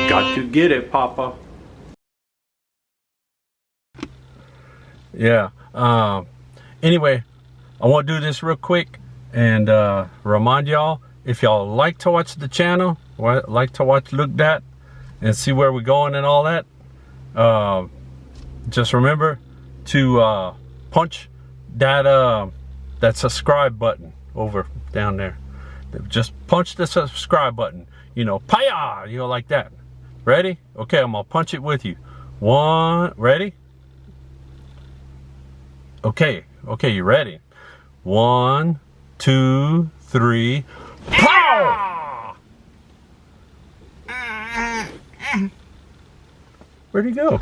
Got to get it, Papa. Yeah. Anyway, I want to do this real quick and remind y'all, if y'all like to watch the channel, or like to watch Looked At and see where we're going and all that, just remember to punch that that subscribe button over down there. Just punch the subscribe button, you know, paya, you know, like that. Ready? Okay, I'm gonna punch it with you. One, ready? Okay, you ready? 1, 2, 3, pow! Where'd he go?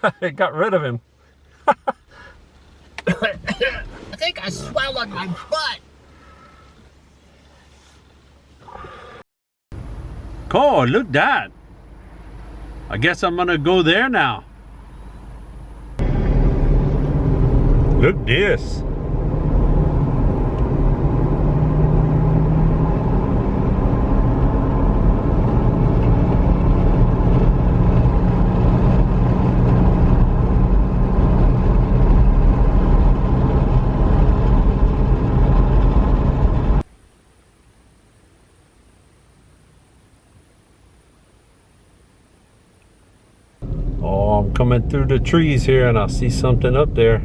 I got rid of him. I think I swallowed my butt. Oh, look at that. I guess I'm gonna go there now. Look this. Coming through the trees here and I see something up there.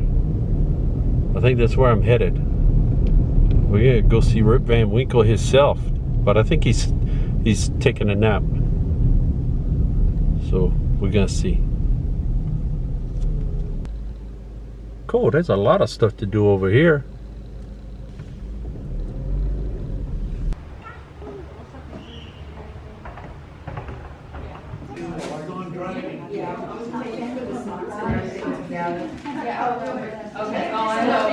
I think that's where I'm headed. We're gonna go see Rip Van Winkle himself, but I think he's taking a nap. So we're gonna see. Cool, there's a lot of stuff to do over here. Okay. Oh, I know.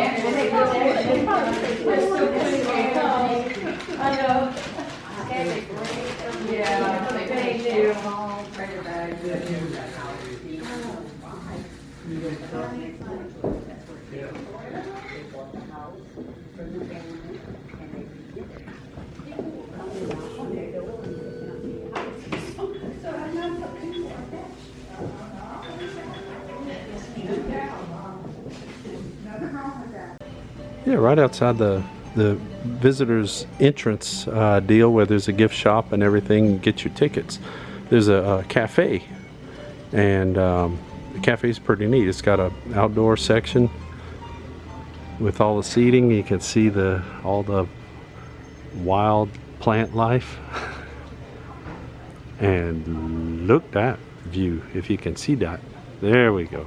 I know. Yeah. Thank you. Yeah, right outside the visitors entrance deal where there's a gift shop and everything, you get your tickets. There's a cafe, and the cafe is pretty neat. It's got an outdoor section with all the seating. You can see all the wild plant life. And look at that view, if you can see that. There we go.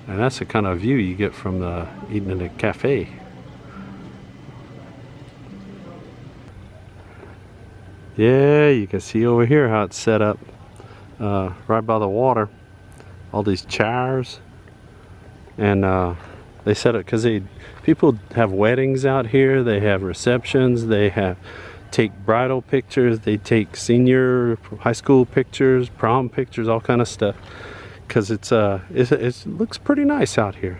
And that's the kind of view you get from eating in a cafe. Yeah, you can see over here how it's set up right by the water. All these chairs, and they set it because people have weddings out here. They have receptions. They take bridal pictures. They take senior high school pictures, prom pictures, all kind of stuff. Because it looks pretty nice out here,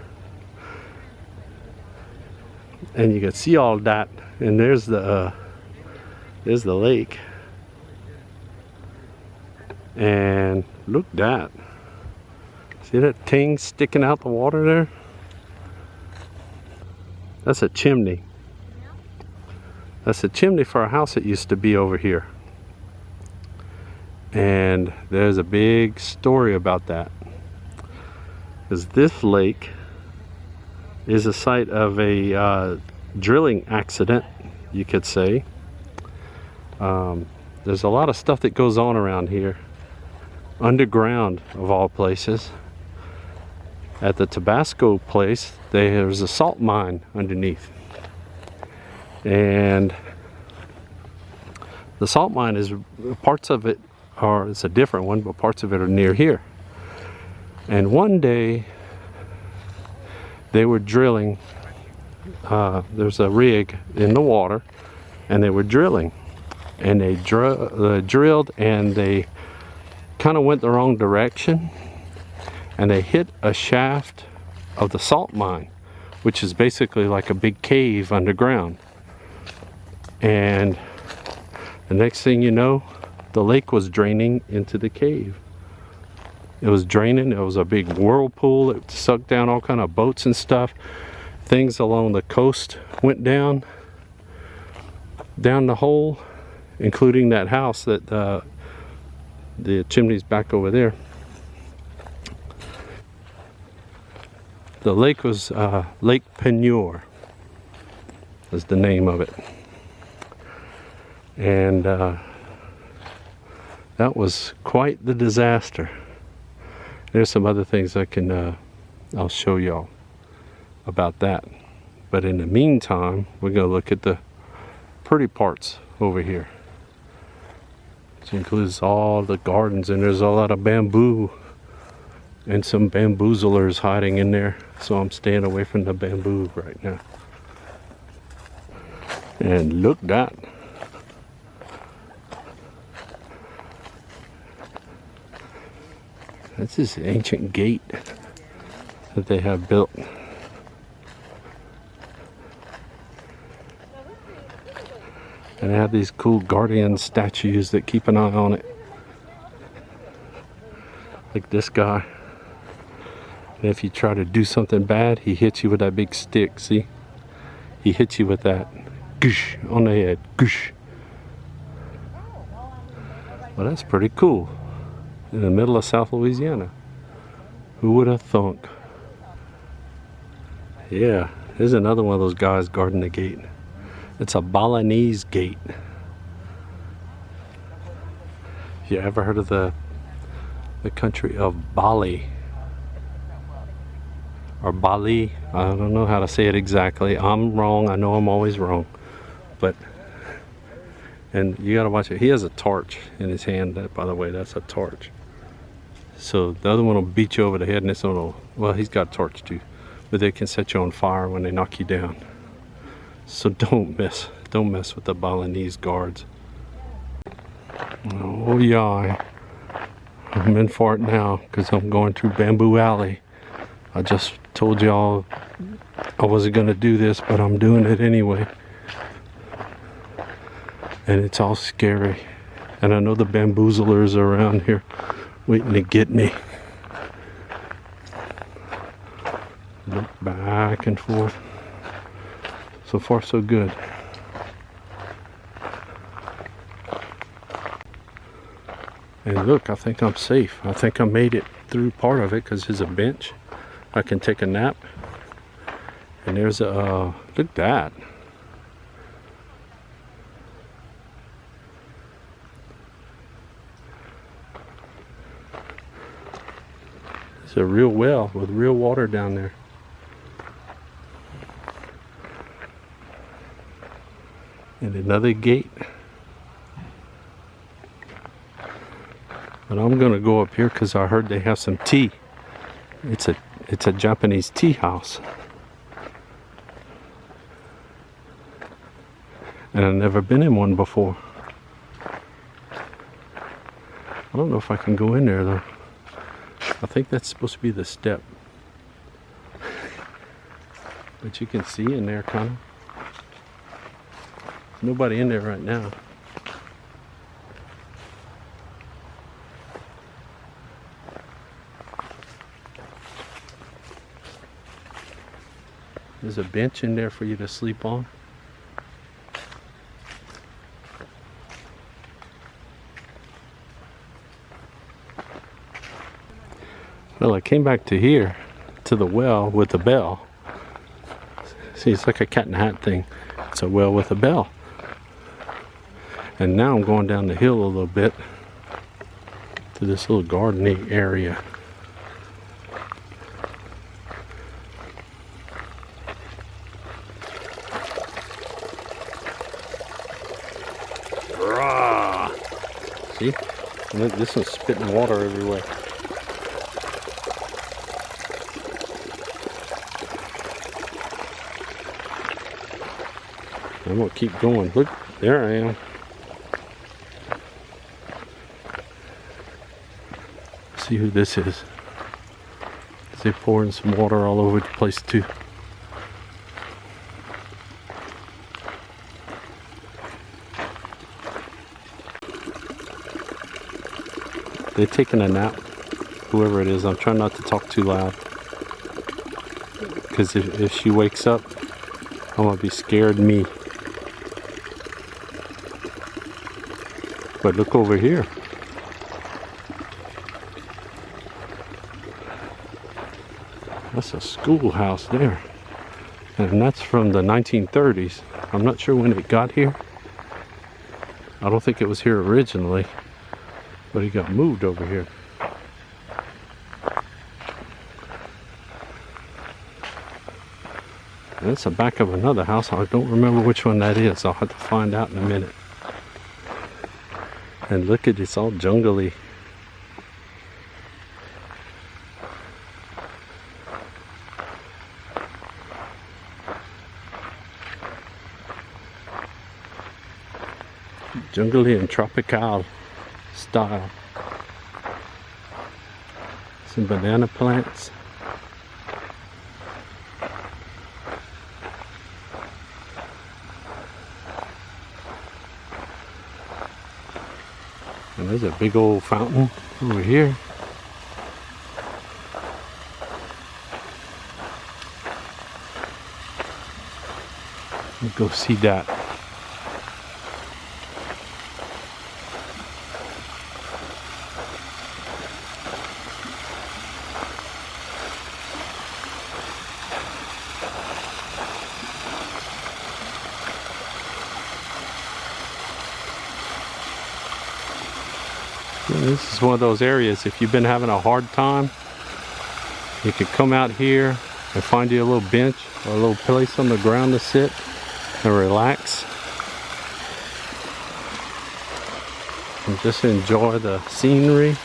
and you can see all that. And there's the lake, and look at that. See that thing sticking out the water there? That's a chimney. That's a chimney for a house that used to be over here. And there's a big story about that, because this lake is a site of a drilling accident, you could say. There's a lot of stuff that goes on around here, underground of all places. At the Tabasco place, there's a salt mine underneath, and the salt mine is parts of it. Or it's a different one, but parts of it are near here. And one day they were drilling. There's a rig in the water, and they were drilling, and they drilled, and they kind of went the wrong direction, and they hit a shaft of the salt mine, which is basically like a big cave underground. And the next thing you know, the lake was draining into the cave. It was draining. It was a big whirlpool. It sucked down all kind of boats and stuff. Things along the coast went down the hole, including that house that the chimney's back over there. The lake was Lake Penure, is the name of it. And that was quite the disaster. There's some other things I'll show y'all about that. But in the meantime, we're gonna look at the pretty parts over here, which includes all the gardens, and there's a lot of bamboo and some bamboozlers hiding in there. So I'm staying away from the bamboo right now. And look that. That's this ancient gate that they have built. And they have these cool guardian statues that keep an eye on it. Like this guy. And if you try to do something bad, he hits you with that big stick, see? He hits you with that. Goosh, on the head. Goosh. Well, that's pretty cool. In the middle of South Louisiana. Who would have thunk? Yeah, here's another one of those guys guarding the gate. It's a Balinese gate. You ever heard of the country of Bali? Or Bali? I don't know how to say it exactly. I'm wrong. I know I'm always wrong. But, and you gotta watch it. He has a torch in his hand. That, by the way, that's a torch. So the other one will beat you over the head, and this one will, well, he's got a torch too. But they can set you on fire when they knock you down. So don't mess with the Balinese guards. Oh yeah, I'm in for it now because I'm going through Bamboo Alley. I just told y'all I wasn't gonna do this, but I'm doing it anyway. And it's all scary. And I know the bamboozlers are around here waiting to get me. Look back and forth. So far so good. And look, I think I'm safe. I think I made it through part of it because there's a bench. I can take a nap. And there's a, look at that. It's a real well with real water down there. And another gate. But I'm gonna go up here because I heard they have some tea. It's a Japanese tea house. And I've never been in one before. I don't know if I can go in there though. I think that's supposed to be the step. But you can see in there kind of. Nobody in there right now. There's a bench in there for you to sleep on. Well, I came back to here, to the well with the bell. See, it's like a cat in a hat thing. It's a well with a bell. And now I'm going down the hill a little bit to this little gardening area. Rah! See? Look, this one's spitting water everywhere. I'm gonna keep going. Look, there I am. See who this is. They're pouring some water all over the place too. They're taking a nap, whoever it is. I'm trying not to talk too loud, because if she wakes up, I'm gonna be scared me. But look over here. That's a schoolhouse there. And that's from the 1930s. I'm not sure when it got here. I don't think it was here originally, but it got moved over here. And that's the back of another house. I don't remember which one that is. I'll have to find out in a minute. And look at it, it's all jungly. Jungly and tropical style. Some banana plants. And there's a big old fountain over here. Let's go see that. This is one of those areas, if you've been having a hard time, you could come out here and find you a little bench or a little place on the ground to sit and relax. And just enjoy the scenery.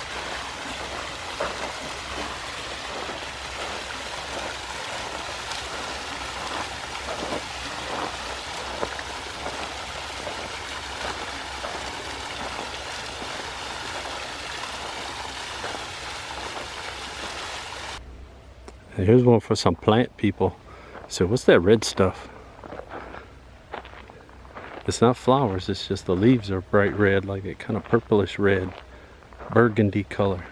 And here's one for some plant people. So what's that red stuff? It's not flowers, it's just the leaves are bright red, like a kind of purplish red, burgundy color.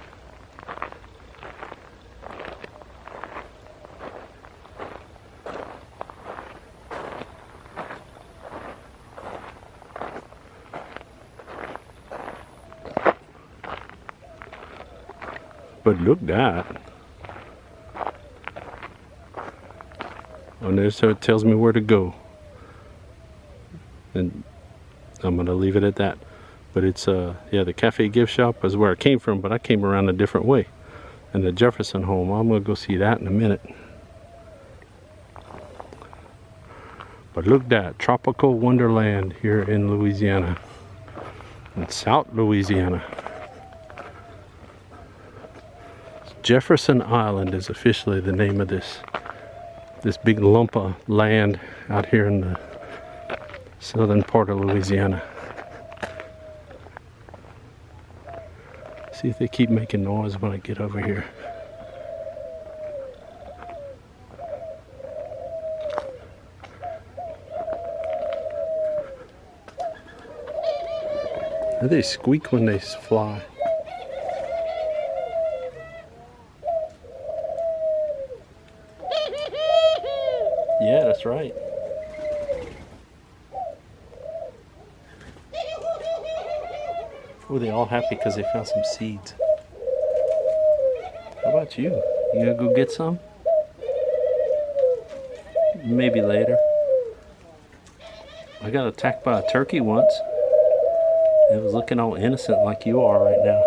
But look at that. And there, so it tells me where to go. And I'm gonna leave it at that. But it's yeah, the cafe gift shop is where I came from, but I came around a different way. And the Jefferson home, I'm gonna go see that in a minute. But look at that, tropical wonderland here in Louisiana, in South Louisiana. Jefferson Island is officially the name of this big lump of land out here in the southern part of Louisiana. See if they keep making noise when I get over here. They squeak when they fly. Yeah, that's right. Oh, they're all happy because they found some seeds. How about you? You gonna go get some? Maybe later. I got attacked by a turkey once. It was looking all innocent like you are right now.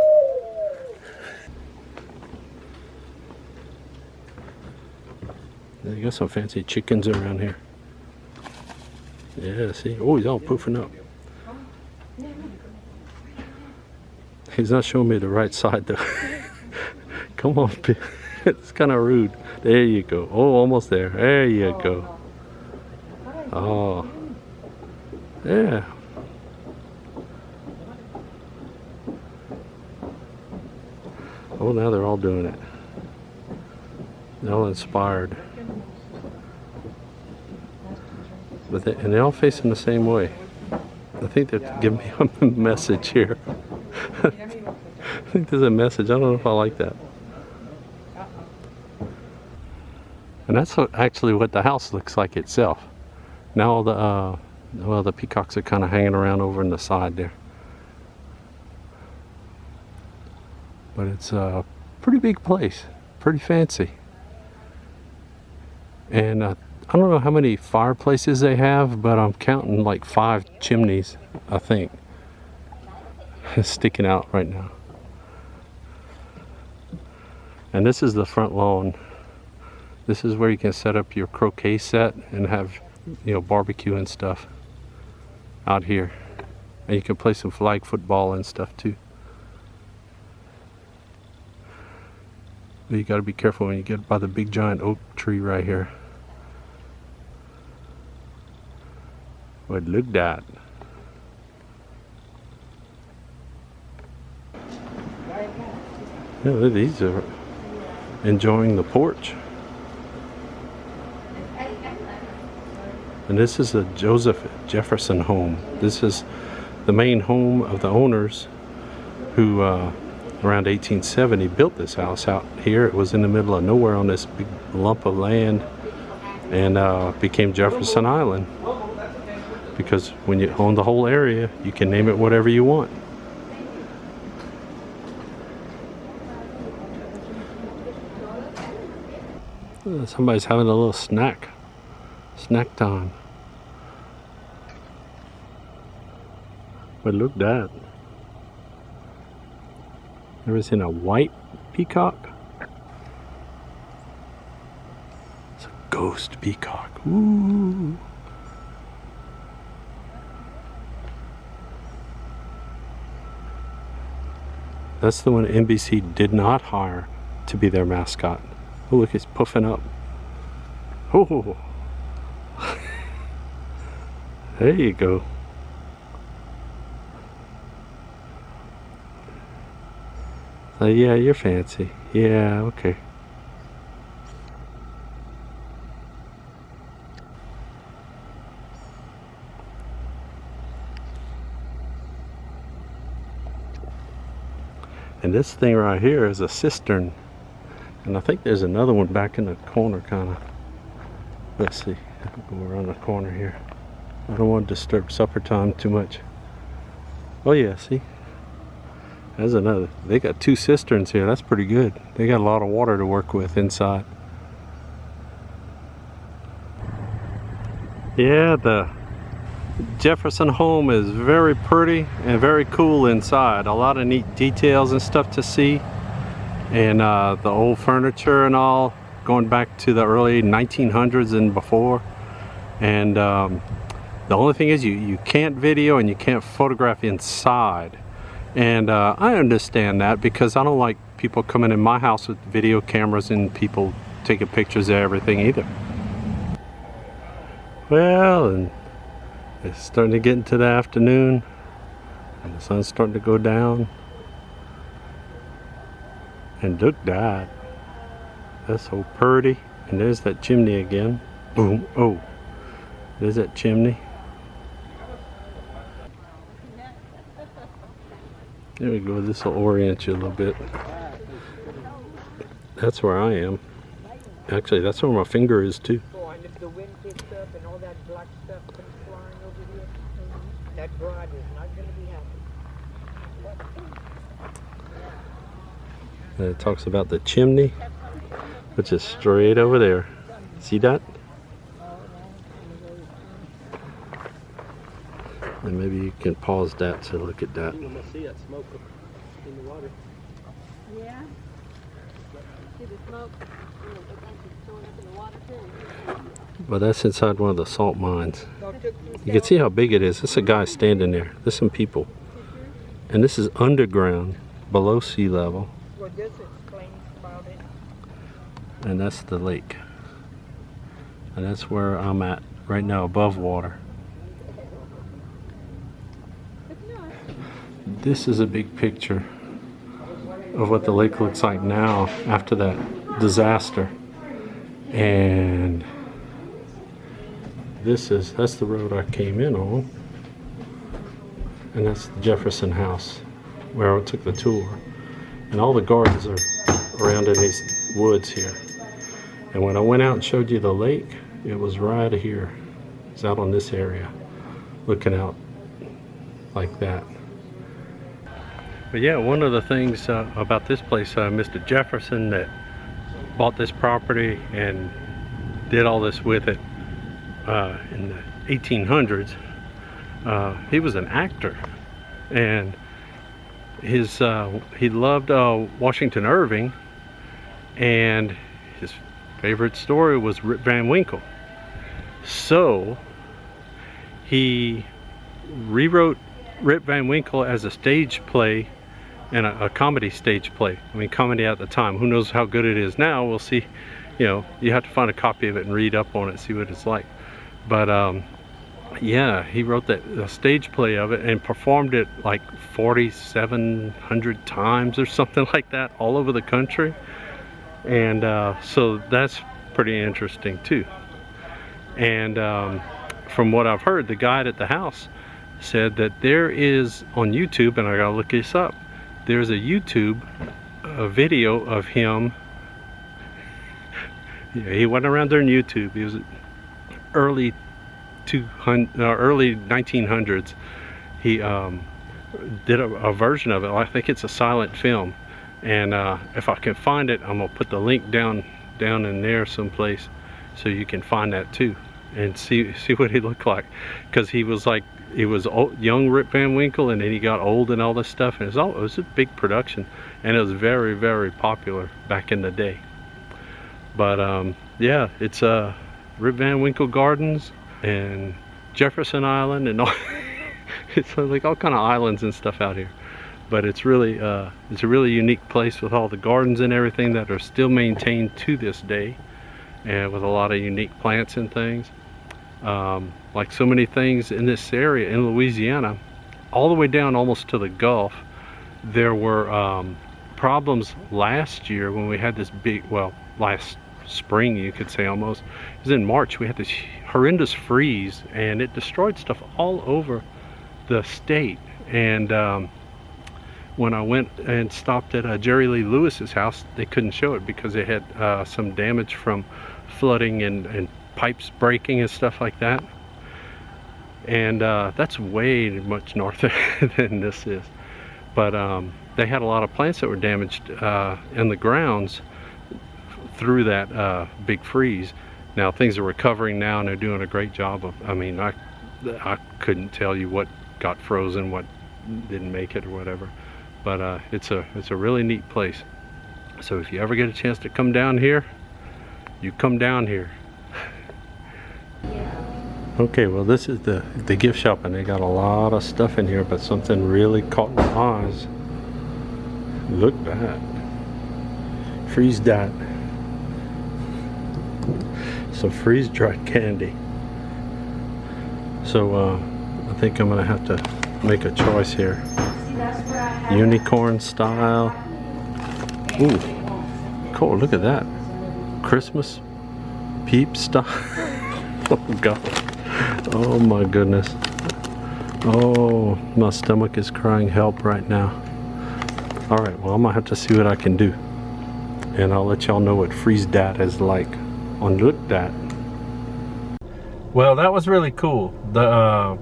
You got some fancy chickens around here. Yeah, see? Oh, he's all poofing up. He's not showing me the right side though. Come on, it's kind of rude. There you go. Oh, almost there. There you go. Oh, yeah. Oh, now they're all doing it. They're all inspired. But and they're all facing the same way. I think they're giving me a message here. I think there's a message. I don't know if I like that. And that's actually what the house looks like itself. Now all the well, the peacocks are kind of hanging around over in the side there. But it's a pretty big place, pretty fancy. And I don't know how many fireplaces they have, but I'm counting like 5 chimneys, I think, sticking out right now. And this is the front lawn. This is where you can set up your croquet set and have, you know, barbecue and stuff out here. And you can play some flag football and stuff too. But you gotta be careful when you get by the big giant oak tree right here. But look at that. Yeah, these are enjoying the porch. And this is a Joseph Jefferson home. This is the main home of the owners who around 1870 built this house out here. It was in the middle of nowhere on this big lump of land, and became Jefferson Island, because when you own the whole area, you can name it whatever you want. Somebody's having a little snack time. But look at that. Ever seen a white peacock? It's a ghost peacock. Ooh. That's the one NBC did not hire to be their mascot. Oh, look, it's puffing up. Oh. There you go. Yeah, you're fancy. Yeah, okay. And this thing right here is a cistern. And I think there's another one back in the corner, kind of. Let's see. Go around the corner here. I don't want to disturb supper time too much. Oh yeah, see? There's another. They got 2 cisterns here. That's pretty good. They got a lot of water to work with inside. Yeah, the Jefferson home is very pretty and very cool inside. A lot of neat details and stuff to see. And the old furniture and all, going back to the early 1900s and before. And the only thing is you can't video and you can't photograph inside. And I understand that, because I don't like people coming in my house with video cameras and people taking pictures of everything either. Well, and it's starting to get into the afternoon and the sun's starting to go down. And look at that. That's so pretty. And there's that chimney again. Boom. Oh, there's that chimney. There we go. This will orient you a little bit. That's where I am. Actually, that's where my finger is too. Oh, and if the wind picks up and all that black stuff comes flying over here, that bride is not going to be happy. And it talks about the chimney, which is straight over there. See that? And maybe you can pause that to look at that. You must see that smoke in the water. Yeah. See the smoke? It's actually showing up in the water too. But that's inside one of the salt mines. You can see how big it is. There's a guy standing there. There's some people. And this is underground, below sea level. Well, this explains about it. And that's the lake. And that's where I'm at right now, above water. This is a big picture of what the lake looks like now after that disaster. And that's the road I came in on, and that's the Jefferson house where I took the tour. And all the gardens are around in these woods here. And when I went out and showed you the lake, it was right here. It's out on this area, looking out like that. But yeah, one of the things about this place, Mr. Jefferson that bought this property and did all this with it in the 1800s, he was an actor, and he loved Washington Irving, and his favorite story was Rip Van Winkle. So he rewrote Rip Van Winkle as a stage play and a comedy stage play. I mean, comedy at the time. Who knows how good it is now? We'll see. You know, you have to find a copy of it and read up on it, see what it's like. But yeah, he wrote a stage play of it and performed it like 4,700 times or something like that all over the country. And so that's pretty interesting too. And from what I've heard, the guide at the house said that there is on YouTube, and I gotta look this up, there's a YouTube video of him. Yeah, he went around there on YouTube. He was early 1900s. He did a version of it. I think it's a silent film, and if I can find it, I'm gonna put the link down in there someplace so you can find that too and see what he looked like, because he was like, he was young Rip Van Winkle, and then he got old and all this stuff, and it was a big production, and it was very, very popular back in the day. But yeah, it's Rip Van Winkle Gardens and Jefferson Island and all. It's like all kind of islands and stuff out here. But it's really it's a really unique place with all the gardens and everything that are still maintained to this day, and with a lot of unique plants and things. Like so many things in this area in Louisiana, all the way down almost to the Gulf, there were problems last year when we had this big, well, last spring you could say almost. It was in March. We had this horrendous freeze, and it destroyed stuff all over the state. And when I went and stopped at Jerry Lee Lewis's house, they couldn't show it because they had some damage from flooding and pipes breaking and stuff like that. And that's way much north than this is. But they had a lot of plants that were damaged in the grounds through that big freeze. Now things are recovering now, and they're doing a great job of, I mean, I couldn't tell you what got frozen, what didn't make it or whatever. But it's a really neat place. So if you ever get a chance to come down here, you come down here. Okay, well this is the gift shop, and they got a lot of stuff in here, but something really caught my eyes. Look at that. Freeze that. So freeze dried candy. So I think I'm gonna have to make a choice here. Unicorn style. Ooh, cool, look at that. Christmas peep style. Oh God. Oh my goodness. Oh, my stomach is crying help right now. All right, well, I'm gonna have to see what I can do, and I'll let y'all know what freeze dat is like on Look Dat. Well, that was really cool. I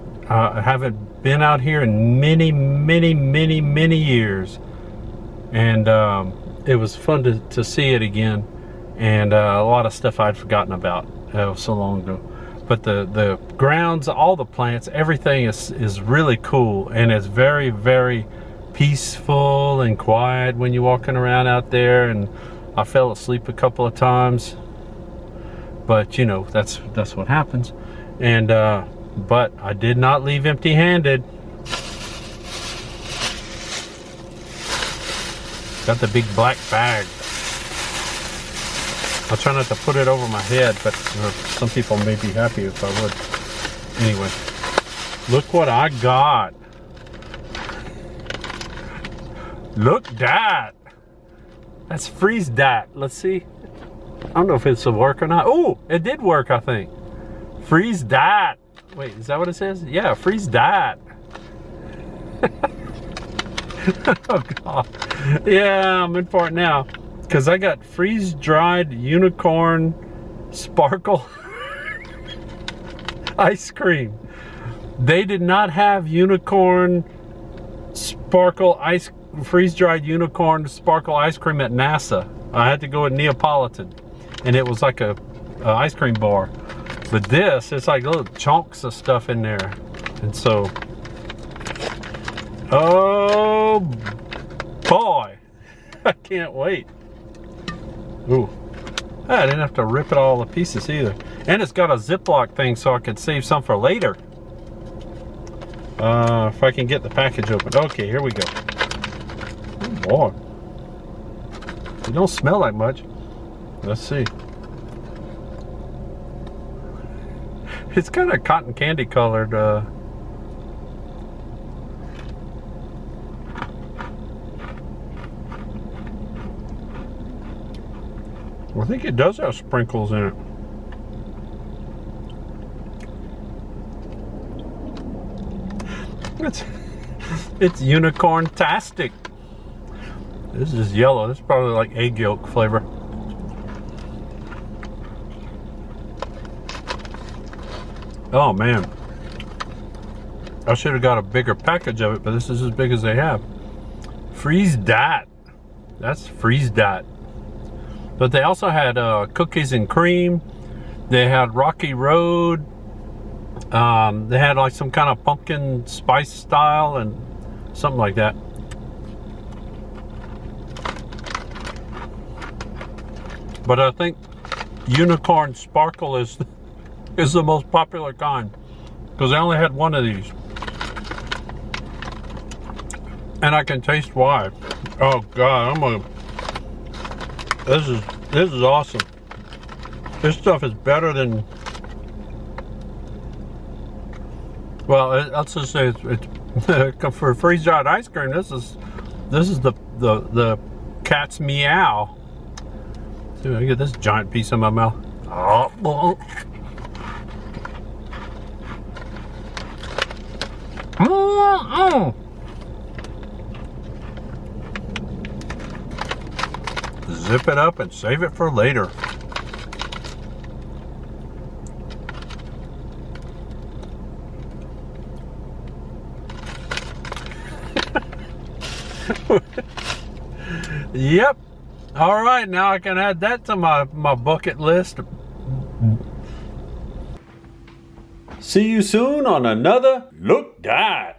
haven't been out here in many years, and it was fun to see it again, and a lot of stuff I'd forgotten about so long ago. But the grounds, all the plants, everything is really cool, and it's very, very peaceful and quiet when you're walking around out there. And I fell asleep a couple of times, but you know, that's what happens. And but I did not leave empty-handed. Got the big black bag. I'll try not to put it over my head, but some people may be happy if I would. Anyway, look what I got. Look that. That's freeze dat. Let's see. I don't know if it's a work or not. Oh, it did work, I think. Freeze dat. Wait, is that what it says? Yeah, freeze dat. Oh God. Yeah, I'm in for it now. Because I got freeze-dried unicorn sparkle ice cream. They did not have unicorn sparkle ice, freeze-dried unicorn sparkle ice cream at NASA. I had to go with Neapolitan, and it was like a ice cream bar. But this, it's like little chunks of stuff in there, and so, oh boy, I can't wait. Ooh, I didn't have to rip it all to pieces either, and it's got a Ziploc thing so I could save some for later. If I can get the package open. Okay, here we go. Oh boy. It don't smell like much. Let's see. It's kind of cotton candy colored. I think it does have sprinkles in it. It's unicorn-tastic. This is yellow. This is probably like egg yolk flavor. Oh man. I should have got a bigger package of it, but this is as big as they have. Freeze dat. That's freeze dat. But they also had cookies and cream. They had Rocky Road. They had like some kind of pumpkin spice style and something like that. But I think unicorn sparkle is the most popular kind, because I only had one of these, and I can taste why. Oh God, this is awesome. This stuff is better than. Well, let's just say it's for freeze-dried ice cream. This is the cat's meow. See, I get this giant piece in my mouth. Oh. Zip it up and save it for later. Yep. All right, now I can add that to my bucket list. See you soon on another Look Dat.